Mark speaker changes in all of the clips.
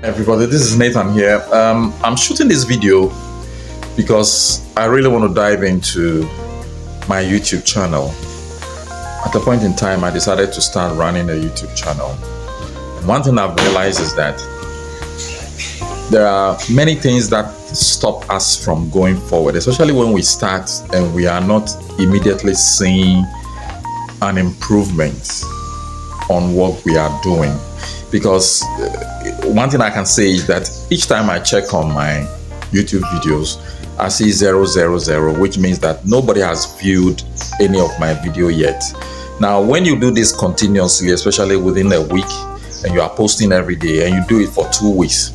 Speaker 1: Everybody, this is Nathan here. I'm shooting this video because I really want to dive into my YouTube channel. At a point in time, I decided to start running a YouTube channel. And one thing I've realized is that there are many things that stop us from going forward, especially when we start and we are not immediately seeing an improvement on what we are doing. Because one thing I can say is that each time I check on my YouTube videos, I see 000, which means that nobody has viewed any of my video yet. Now, when you do this continuously, especially within a week, and you are posting every day, and you do it for 2 weeks,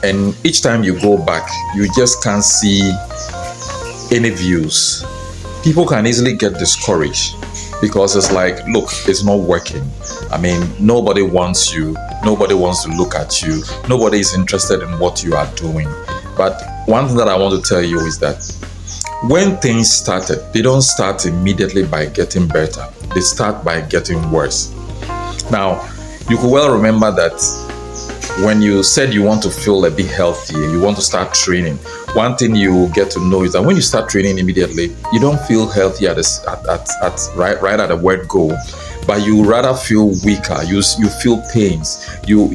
Speaker 1: and each time you go back, you just can't see any views, people can easily get discouraged. Because it's like, look, it's not working. I mean, nobody wants you. Nobody wants to look at you. Nobody is interested in what you are doing. But one thing that I want to tell you is that when things started, they don't start immediately by getting better. They start by getting worse. Now, you could well remember that when you said you want to feel a bit healthier, you want to start training, one thing you get to know is that when you start training immediately, you don't feel healthy right at the word go, but you rather feel weaker. You feel pains. You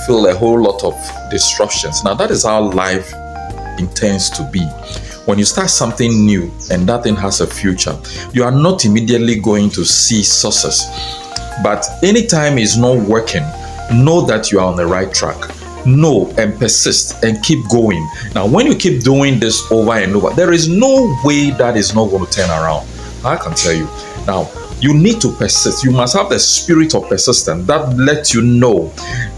Speaker 1: feel a whole lot of disruptions. Now that is how life intends to be. When you start something new and that thing has a future, you are not immediately going to see success. But anytime it's not working, know that you are on the right track. Know and persist and keep going. Now, when you keep doing this over and over, there is no way that is not going to turn around. I can tell you. Now, you need to persist. You must have the spirit of persistence that lets you know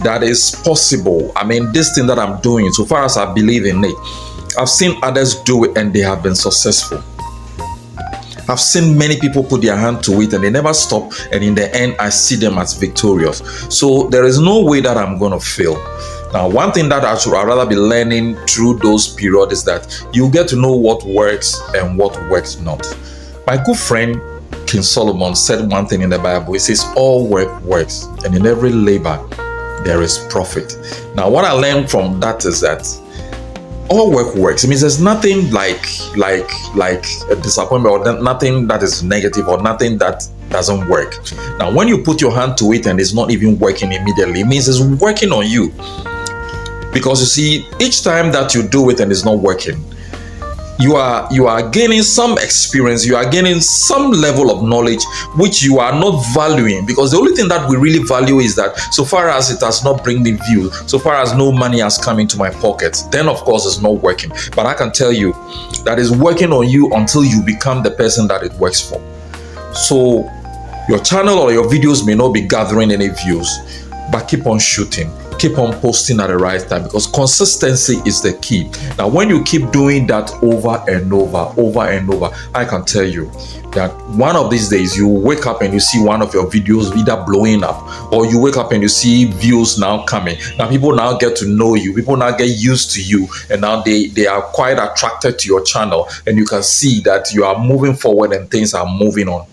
Speaker 1: that it's possible. I mean, this thing that I'm doing, so far as I believe in it, I've seen others do it and they have been successful. I've seen many people put their hand to it and they never stop, and in the end I see them as victorious. So there is no way that I'm going to fail. Now, one thing that I'd rather be learning through those periods is that you get to know what works and what works not. My good friend King Solomon said one thing in the Bible. He says all work works, and in every labor there is profit. Now, what I learned from that is that all work works. It means there's nothing like a disappointment, or nothing that is negative, or nothing that doesn't work. Now, when you put your hand to it and it's not even working immediately, it means it's working on you. Because you see, each time that you do it and it's not working, you are gaining some experience, you are gaining some level of knowledge which you are not valuing, because the only thing that we really value is that so far as it has not bring me views, so far as no money has come into my pocket, then of course it's not working. But I can tell you that is working on you until you become the person that it works for. So your channel or your videos may not be gathering any views, but keep on shooting. Keep on posting at the right time, because consistency is the key. Now, when you keep doing that over and over, I can tell you that one of these days you wake up and you see one of your videos either blowing up, or you wake up and you see views now coming. Now people now get to know you, people now get used to you, and now they are quite attracted to your channel, and you can see that you are moving forward and things are moving on.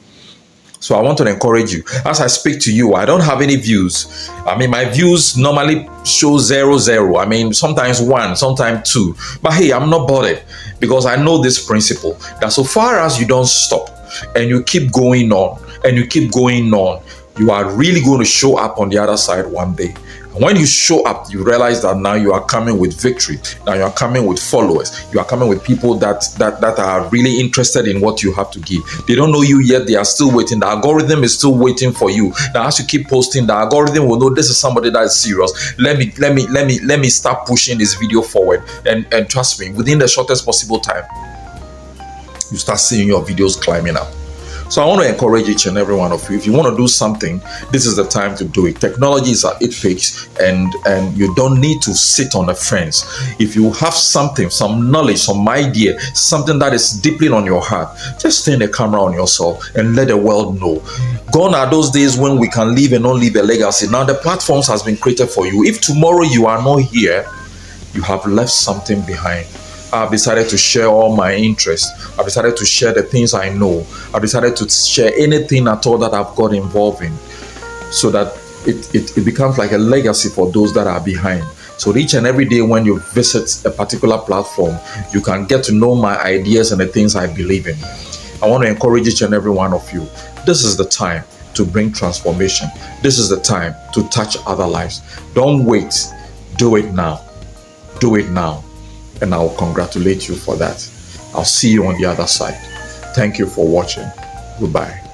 Speaker 1: So I want to encourage you. As I speak to you, I don't have any views. I mean, my views normally show 0. I mean, sometimes 1, sometimes 2. But hey, I'm not bothered, because I know this principle that so far as you don't stop and you keep going on and you keep going on, you are really going to show up on the other side one day. And when you show up, you realize that now you are coming with victory. Now you are coming with followers. You are coming with people that are really interested in what you have to give. They don't know you yet. They are still waiting. The algorithm is still waiting for you. Now, as you keep posting, the algorithm will know this is somebody that is serious. Let me start pushing this video forward. And trust me, within the shortest possible time, you start seeing your videos climbing up. So I want to encourage each and every one of you. If you want to do something, this is the time to do it. Technology is at its peak, and you don't need to sit on the fence. If you have something, some knowledge, some idea, something that is deeply on your heart, just turn the camera on yourself and let the world know. Gone are those days when we can live and not leave a legacy. Now the platforms has been created for you. If tomorrow you are not here, you have left something behind. I've decided to share all my interests. I've decided to share the things I know. I've decided to share anything at all that I've got involved in, so that it becomes like a legacy for those that are behind. So So each and every day when you visit a particular platform, you can get to know my ideas and the things I believe in. I want to encourage each and every one of you. This is the time to bring transformation. This is the time to touch other lives. Don't wait. Do it now. Do it now. And I will congratulate you for that. I'll see you on the other side. Thank you for watching. Goodbye.